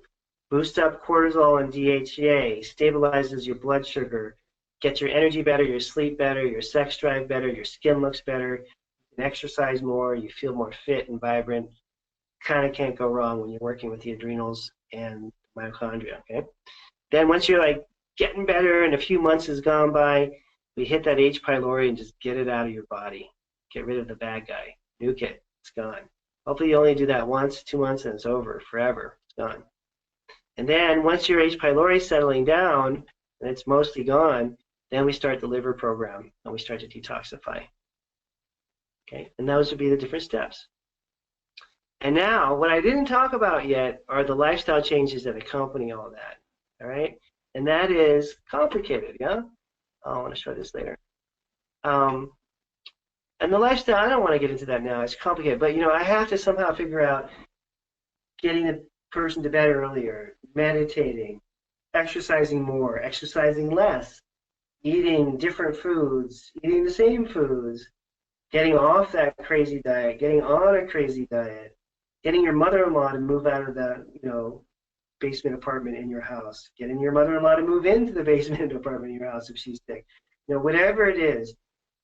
S1: Boost up cortisol and DHEA, stabilizes your blood sugar, gets your energy better, your sleep better, your sex drive better, your skin looks better, you can exercise more, you feel more fit and vibrant. Kind of can't go wrong when you're working with the adrenals and mitochondria, okay? Then once you're like getting better and a few months has gone by, we hit that H. pylori and just get it out of your body. Get rid of the bad guy. Nuke it. It's gone. Hopefully you only do that once, 2 months, and it's over forever. It's gone. And then once your H. pylori is settling down and it's mostly gone, then we start the liver program and we start to detoxify. Okay, and those would be the different steps. And now, what I didn't talk about yet are the lifestyle changes that accompany all that. All right, and that is complicated. Yeah, I want to show this later. And the lifestyle, I don't want to get into that now. It's complicated, but I have to somehow figure out getting the person to bed earlier, meditating, exercising more, exercising less, eating different foods, eating the same foods, getting off that crazy diet, getting on a crazy diet, getting your mother-in-law to move out of the, basement apartment in your house, getting your mother-in-law to move into the basement apartment in your house if she's sick. Whatever it is,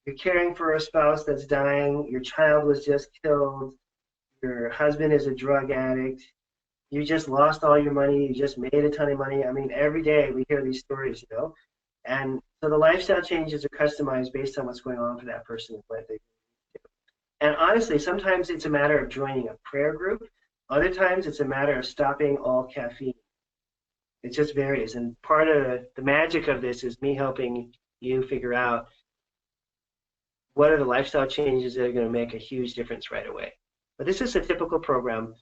S1: you're caring for a spouse that's dying, your child was just killed, your husband is a drug addict, you just lost all your money, you just made a ton of money. I mean, every day we hear these stories, And so the lifestyle changes are customized based on what's going on for that person and what they do. And honestly, sometimes it's a matter of joining a prayer group. Other times it's a matter of stopping all caffeine. It just varies. And part of the magic of this is me helping you figure out what are the lifestyle changes that are going to make a huge difference right away. But this is a typical program.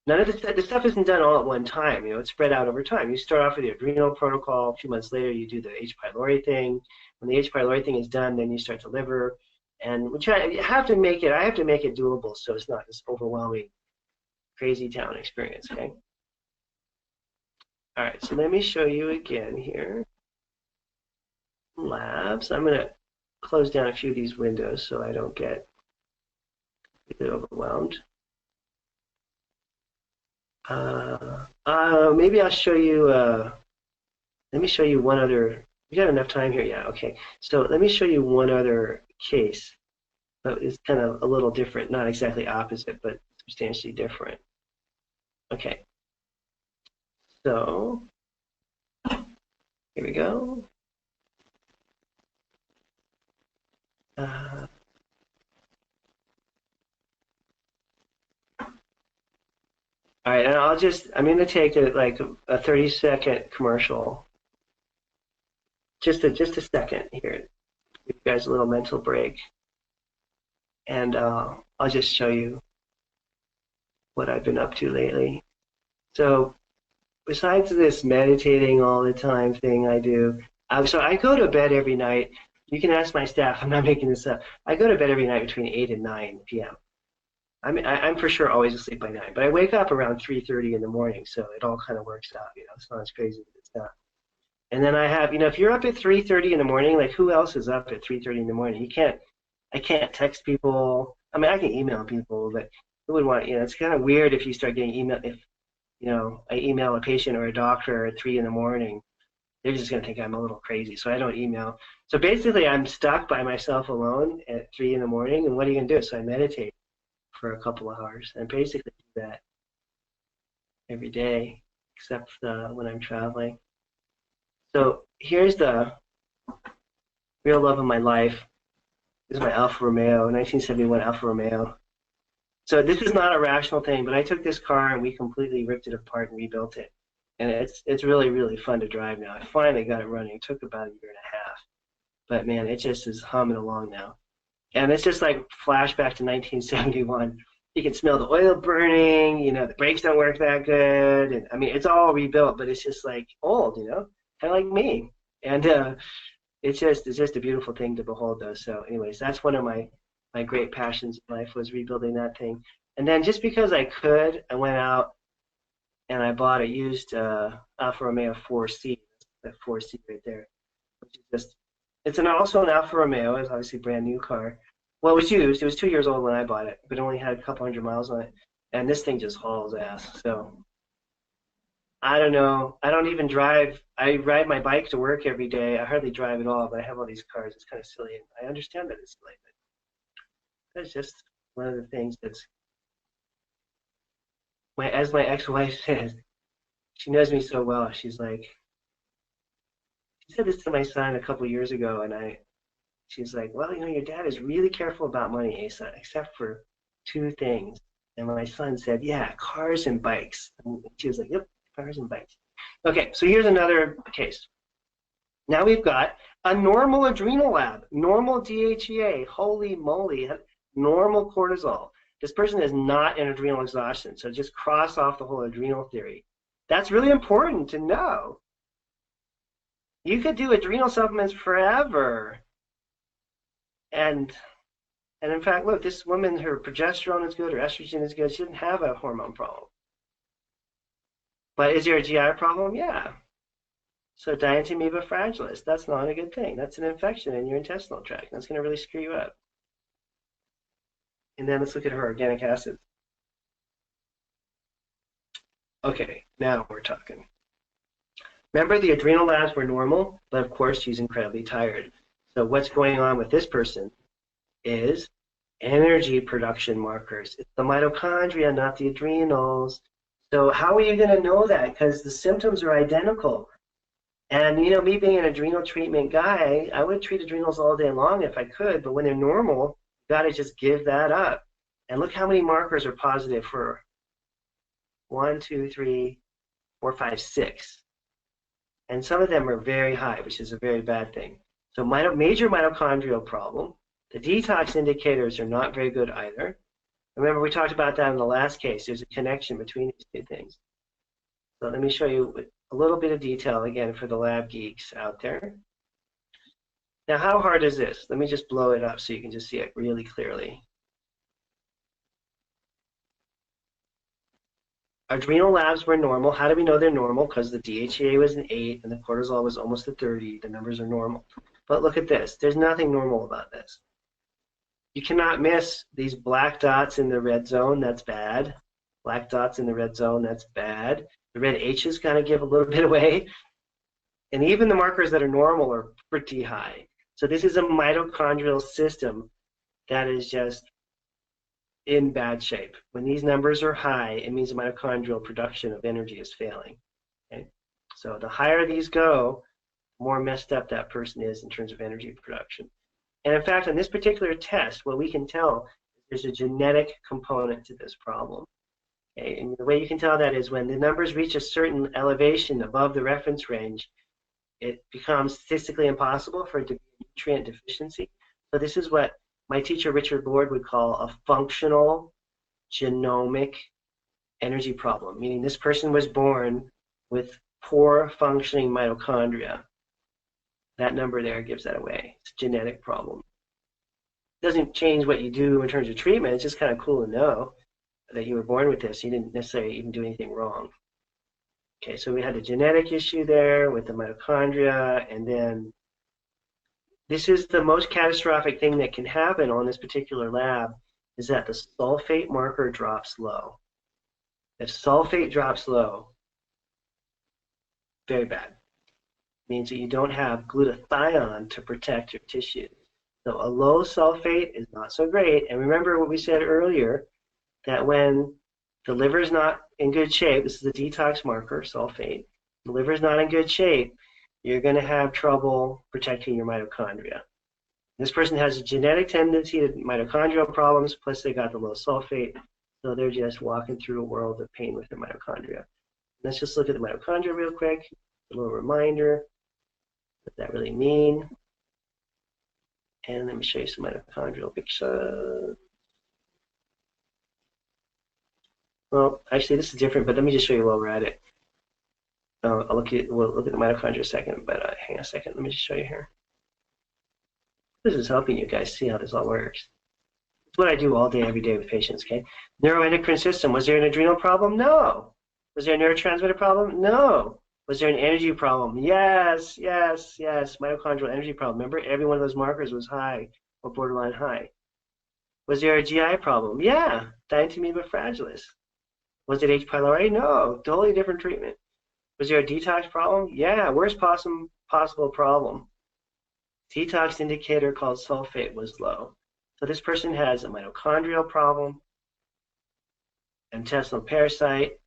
S1: None of the stuff isn't done all at one time. It's spread out over time. You start off with the adrenal protocol. A few months later, you do the H. pylori thing. When the H. pylori thing is done, then you start to liver. And you have to make it. I have to make it doable, so it's not this overwhelming, crazy town experience. Okay. All right. So let me show you again here. Labs. I'm going to close down a few of these windows so I don't get overwhelmed. Maybe I'll show you, let me show you one other, we got enough time here, yeah, okay. So let me show you one other case, but it's kind of a little different, not exactly opposite, but substantially different. Okay, so here we go. All right, and I'm going to take a 30-second commercial. Just a second here. Give you guys a little mental break. And I'll just show you what I've been up to lately. So besides this meditating all the time thing I do, so I go to bed every night. You can ask my staff, I'm not making this up. I go to bed every night between 8 and 9 p.m. I'm for sure always asleep by 9, but I wake up around 3:30 in the morning, so it all kind of works out, It's not as crazy as it's not. And then I have, if you're up at 3:30 in the morning, like who else is up at 3:30 in the morning? I can't text people. I mean, I can email people, but who would want, it's kind of weird if you start getting email, if, I email a patient or a doctor at 3 in the morning, they're just going to think I'm a little crazy, so I don't email. So basically, I'm stuck by myself alone at 3 in the morning, and what are you going to do? So I meditate for a couple of hours, and basically do that every day, except when I'm traveling. So here's the real love of my life. This is my Alfa Romeo, 1971 Alfa Romeo. So this is not a rational thing, but I took this car and we completely ripped it apart and rebuilt it. And it's really, really fun to drive now. I finally got it running. It took about a year and a half. But man, it just is humming along now. And it's just like flashback to 1971. You can smell the oil burning, the brakes don't work that good. And I mean, it's all rebuilt, but it's just like old, kind of like me. And it's just a beautiful thing to behold, though. So anyways, that's one of my great passions in life, was rebuilding that thing. And then just because I could, I went out and I bought a used Alfa Romeo 4C, that 4C right there, which is just, it's also an Alfa Romeo. It's obviously a brand new car, Well, it was used. It was 2 years old when I bought it, but it only had a couple hundred miles on it. And this thing just hauls ass. So I don't know. I don't even drive. I ride my bike to work every day. I hardly drive at all, but I have all these cars. It's kind of silly. And I understand that it's silly, but that's just one of the things that's, as my ex-wife says, she knows me so well. She's like, she said this to my son a couple years ago, and she's like, well, your dad is really careful about money, Asa, except for two things. And my son said, yeah, cars and bikes. And she was like, yep, cars and bikes. Okay, so here's another case. Now we've got a normal adrenal lab, normal DHEA, holy moly, normal cortisol. This person is not in adrenal exhaustion, so just cross off the whole adrenal theory. That's really important to know. You could do adrenal supplements forever. And in fact, look, this woman, her progesterone is good, her estrogen is good. She didn't have a hormone problem. But is there a GI problem? Yeah. So dientamoeba fragilis, that's not a good thing. That's an infection in your intestinal tract. That's going to really screw you up. And then let's look at her organic acids. Okay, now we're talking. Remember, the adrenal labs were normal, but of course she's incredibly tired. So what's going on with this person is energy production markers. It's the mitochondria, not the adrenals. So how are you going to know that? Because the symptoms are identical. And me being an adrenal treatment guy, I would treat adrenals all day long if I could, but when they're normal, you got to just give that up. And look how many markers are positive for 1, 2, 3, 4, 5, 6. And some of them are very high, which is a very bad thing. So major mitochondrial problem. The detox indicators are not very good either. Remember, we talked about that in the last case. There's a connection between these two things. So let me show you a little bit of detail again for the lab geeks out there. Now, how hard is this? Let me just blow it up so you can just see it really clearly. Adrenal labs were normal. How do we know they're normal? Because the DHEA was an 8 and the cortisol was almost a 30. The numbers are normal. But look at this. There's nothing normal about this. You cannot miss these black dots in the red zone. That's bad. Black dots in the red zone. That's bad. The red H's kind of give a little bit away. And even the markers that are normal are pretty high. So this is a mitochondrial system that is just in bad shape. When these numbers are high, it means the mitochondrial production of energy is failing. Okay? So the higher these go, the more messed up that person is in terms of energy production. And in fact, on this particular test, what we can tell is there's a genetic component to this problem. Okay? And the way you can tell that is when the numbers reach a certain elevation above the reference range, it becomes statistically impossible for it to be a nutrient deficiency. So this is what my teacher, Richard Lord, would call a functional genomic energy problem, meaning this person was born with poor functioning mitochondria. That number there gives that away. It's a genetic problem. It doesn't change what you do in terms of treatment. It's just kind of cool to know that you were born with this. You didn't necessarily even do anything wrong. Okay, so we had a genetic issue there with the mitochondria, and then this is the most catastrophic thing that can happen on this particular lab is that the sulfate marker drops low. If sulfate drops low, very bad. Means that you don't have glutathione to protect your tissues. So a low sulfate is not so great. And remember what we said earlier, that when the liver is not in good shape, this is a detox marker, sulfate, the liver is not in good shape, you're going to have trouble protecting your mitochondria. This person has a genetic tendency to mitochondrial problems, plus they got the low sulfate, so they're just walking through a world of pain with their mitochondria. Let's just look at the mitochondria real quick, a little reminder. What does that really mean? And let me show you some mitochondrial pictures. Well, actually, this is different, but let me just show you while we're at it. We'll look at the mitochondria in a second, but hang on a second. Let me just show you here. This is helping you guys see how this all works. It's what I do all day, every day with patients, okay? Neuroendocrine system. Was there an adrenal problem? No. Was there a neurotransmitter problem? No. Was there an energy problem? Yes, yes, yes. Mitochondrial energy problem. Remember, every one of those markers was high or borderline high. Was there a GI problem? Yeah, Dientamoeba fragilis. Was it H. pylori? No, totally different treatment. Was there a detox problem? Yeah, worst possible problem. Detox indicator called sulfate was low. So this person has a mitochondrial problem, intestinal parasite,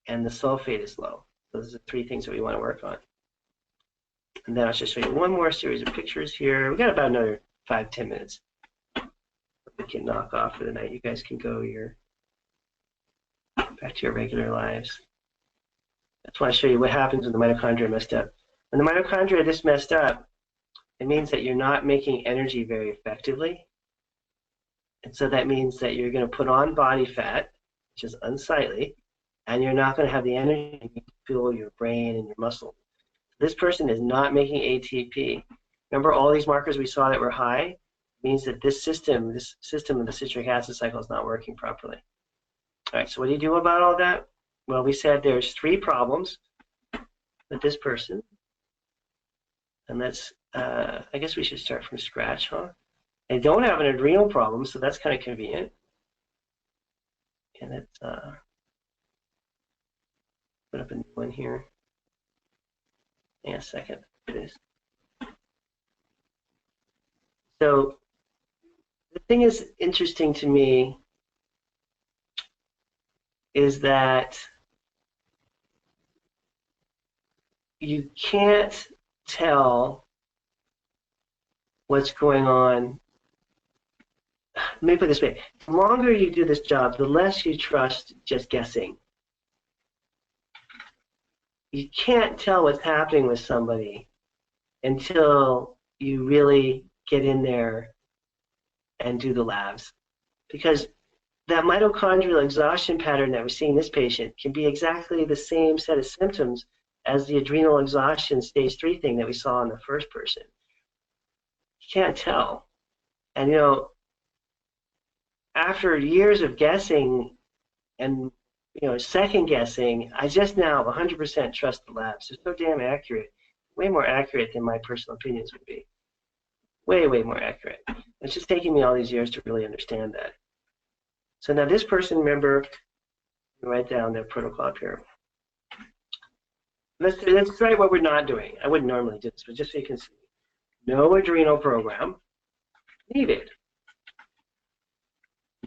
S1: and the sulfate is low. Those are the three things that we want to work on. And then I'll just show you one more series of pictures here. We've got about another 5-10 minutes. We can knock off for the night. You guys can go back to your regular lives. I just want to show you what happens when the mitochondria are messed up. When the mitochondria are this messed up, it means that you're not making energy very effectively. And so that means that you're going to put on body fat, which is unsightly, and you're not going to have the energy to fuel your brain and your muscle. This person is not making ATP. Remember all these markers we saw that were high? Means that this system of the citric acid cycle is not working properly. All right, so what do you do about all that? Well, we said there's 3 problems with this person. And let's, I guess we should start from scratch, huh? They don't have an adrenal problem, so that's kind of convenient. And let's put up a new one here. Yeah, a second. Please. So the thing is interesting to me is that you can't tell what's going on. Let me put it this way. The longer you do this job, the less you trust just guessing. You can't tell what's happening with somebody until you really get in there and do the labs. Because that mitochondrial exhaustion pattern that we're seeing in this patient can be exactly the same set of symptoms as the adrenal exhaustion stage 3 thing that we saw in the first person. You can't tell. And you know, after years of guessing and second guessing, I just now 100% trust the labs. They're so damn accurate, way more accurate than my personal opinions would be. Way, way more accurate. It's just taking me all these years to really understand that. So now this person, remember, write down their protocol up here. Let's write what we're not doing. I wouldn't normally do this, but just so you can see. No adrenal program needed.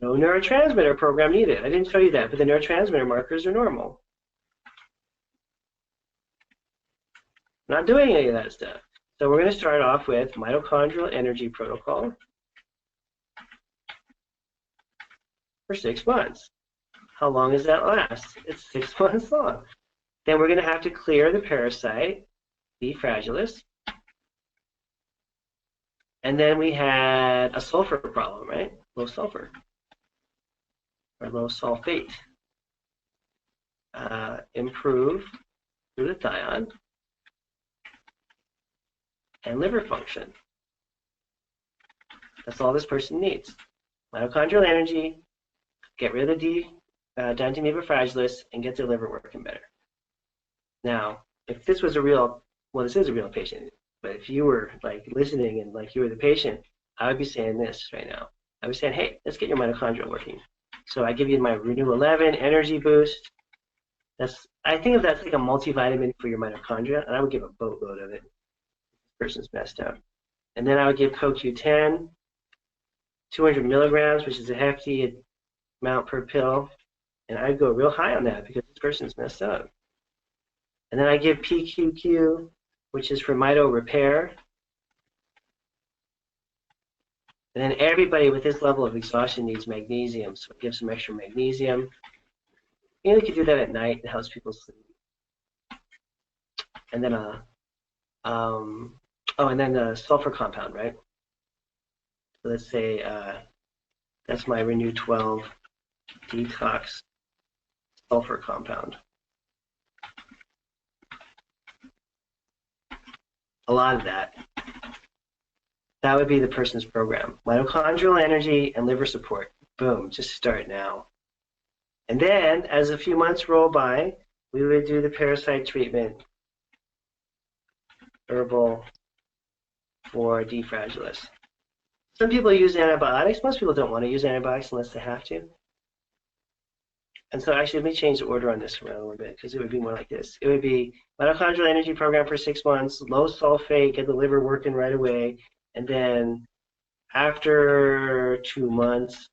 S1: No neurotransmitter program needed. I didn't show you that, but the neurotransmitter markers are normal. Not doing any of that stuff. So we're going to start off with mitochondrial energy protocol for 6 months. How long does that last? It's 6 months long. Then we're going to have to clear the parasite, B. fragilis. And then we had a sulfur problem, right? Low sulfur. Or low sulfate. Improve glutathione and liver function. That's all this person needs. Mitochondrial energy, get rid of the Dientamoeba fragilis, and get their liver working better. Now, if this was a real, well, this is a real patient, but if you were like listening and like you were the patient, I would be saying this right now. I would be saying, hey, let's get your mitochondria working. So I give you my Renew 11 energy boost. I think of that's like a multivitamin for your mitochondria, and I would give a boatload of it. This person's messed up. And then I would give CoQ10, 200 milligrams, which is a hefty amount per pill, and I'd go real high on that because this person's messed up. And then I give PQQ, which is for mito repair. And then everybody with this level of exhaustion needs magnesium, so give some extra magnesium. You could do that at night. It helps people sleep. And then and then the sulfur compound, right? So let's say that's my Renew 12 detox sulfur compound. A lot of that. That would be the person's program. Mitochondrial energy and liver support. Boom, just start now. And then, as a few months roll by, we would do the parasite treatment, herbal for D. fragilis. Some people use antibiotics. Most people don't want to use antibiotics unless they have to. And so actually, let me change the order on this around a little bit because it would be more like this. It would be mitochondrial energy program for 6 months, low sulfate, get the liver working right away, and then after 2 months,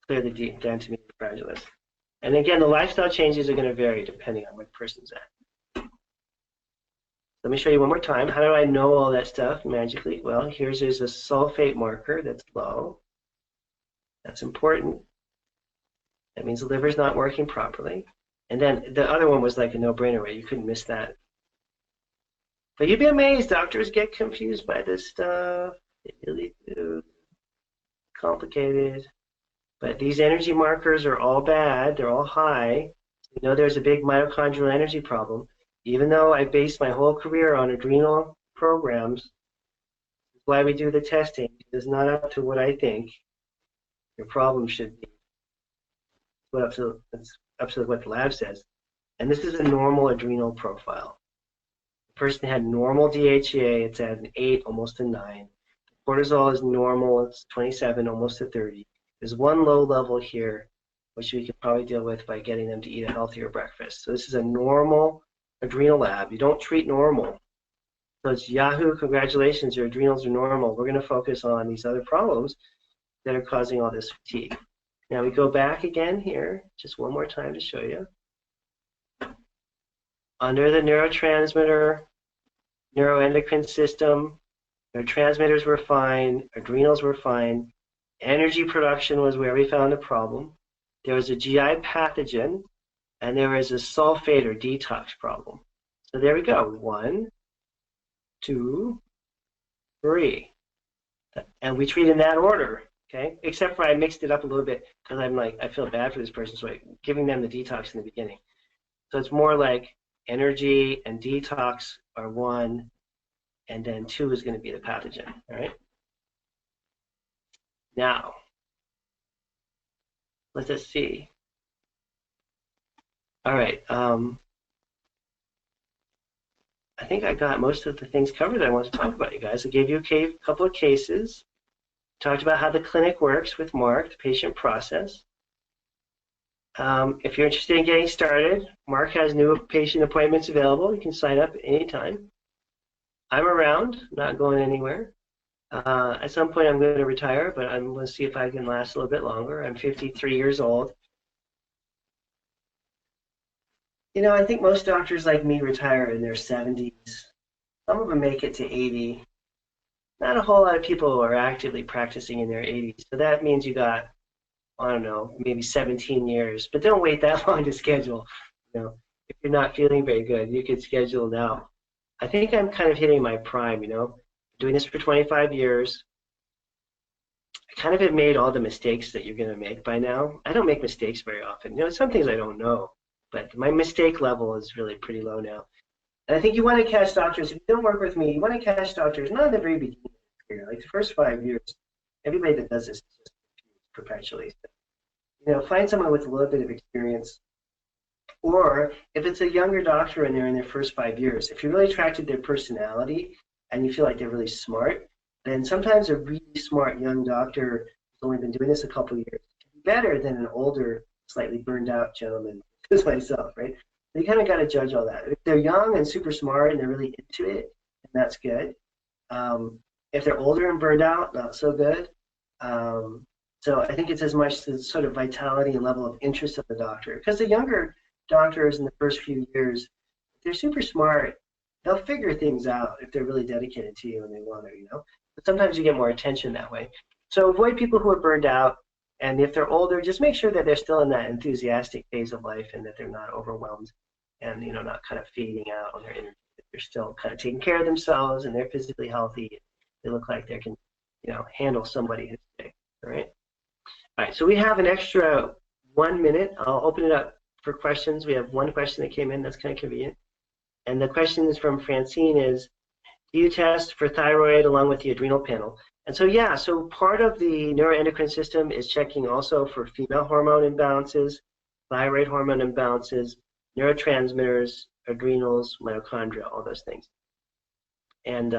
S1: clear the dentamine fragilis. And again, the lifestyle changes are going to vary depending on what person's at. Let me show you one more time. How do I know all that stuff magically? Well, there's a sulfate marker that's low. That's important. That means the liver's not working properly. And then the other one was like a no-brainer, right? You couldn't miss that. But you'd be amazed. Doctors get confused by this stuff. They really do. Complicated. But these energy markers are all bad. They're all high. You know there's a big mitochondrial energy problem. Even though I based my whole career on adrenal programs, that's why we do the testing. It's not up to what I think your problem should be. It's up to what the lab says. And this is a normal adrenal profile. The person had normal DHEA. It's at an 8, almost a 9. Cortisol is normal. It's 27, almost a 30. There's one low level here, which we could probably deal with by getting them to eat a healthier breakfast. So this is a normal adrenal lab. You don't treat normal. So it's Yahoo, congratulations, your adrenals are normal. We're going to focus on these other problems that are causing all this fatigue. Now we go back again here, just one more time to show you. Under the neurotransmitter, neuroendocrine system, neurotransmitters were fine, adrenals were fine. Energy production was where we found the problem. There was a GI pathogen, and there was a sulfate or detox problem. So there we go. 1, 2, 3. And we treat in that order, okay? Except for I mixed it up a little bit because I'm like, I feel bad for this person, so I'm giving them the detox in the beginning. So it's more like energy and detox are 1, and then 2 is going to be the pathogen, all right? Now, let us see. All right. I think I got most of the things covered that I want to talk about, you guys. I gave you a couple of cases. Talked about how the clinic works with Mark, the patient process. If you're interested in getting started, Mark has new patient appointments available. You can sign up anytime. I'm around, not going anywhere. At some point, I'm going to retire, but I'm going to see if I can last a little bit longer. I'm 53 years old. You know, I think most doctors like me retire in their 70s. Some of them make it to 80. Not a whole lot of people are actively practicing in their 80s. So that means you got, I don't know, maybe 17 years. But don't wait that long to schedule. You know, if you're not feeling very good, you could schedule now. I think I'm kind of hitting my prime, you know. Doing this for 25 years. I kind of have made all the mistakes that you're going to make by now. I don't make mistakes very often. You know, some things I don't know, but my mistake level is really pretty low now. And I think you want to catch doctors. If you don't work with me, you want to catch doctors not at the very beginning of the career, like the first 5 years. Everybody that does this is just perpetually. So, you know, find someone with a little bit of experience. Or if it's a younger doctor and they're in their first 5 years, if you're really attracted to their personality and you feel like they're really smart, then sometimes a really smart young doctor who's only been doing this a couple of years can be better than an older, slightly burned out gentleman, just myself, right? So you kind of got to judge all that. If they're young and super smart and they're really into it, then that's good. If they're older and burned out, not so good. So I think it's as much the sort of vitality and level of interest of the doctor. Because the younger doctors in the first few years, if they're super smart, they'll figure things out if they're really dedicated to you and they want to, you know. But sometimes you get more attention that way. So avoid people who are burned out, and if they're older, just make sure that they're still in that enthusiastic phase of life and that they're not overwhelmed and, you know, not kind of fading out on their energy. They're still kind of taking care of themselves and they're physically healthy. They look like they can, you know, handle somebody who's sick. All right. All right. So we have an extra 1 minute. I'll open it up for questions. We have one question that came in. That's kind of convenient. And the question is from Francine is, do you test for thyroid along with the adrenal panel? And so, yeah, so part of the neuroendocrine system is checking also for female hormone imbalances, thyroid hormone imbalances, neurotransmitters, adrenals, mitochondria, all those things. And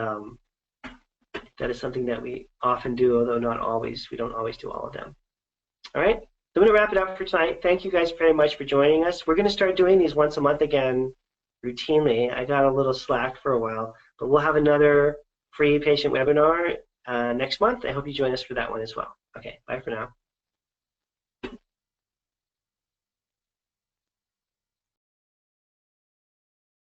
S1: that is something that we often do, although not always. We don't always do all of them. All right, so I'm going to wrap it up for tonight. Thank you guys very much for joining us. We're going to start doing these once a month again, routinely. I got a little slack for a while, but we'll have another free patient webinar next month. I hope you join us for that one as well. Okay, bye for now.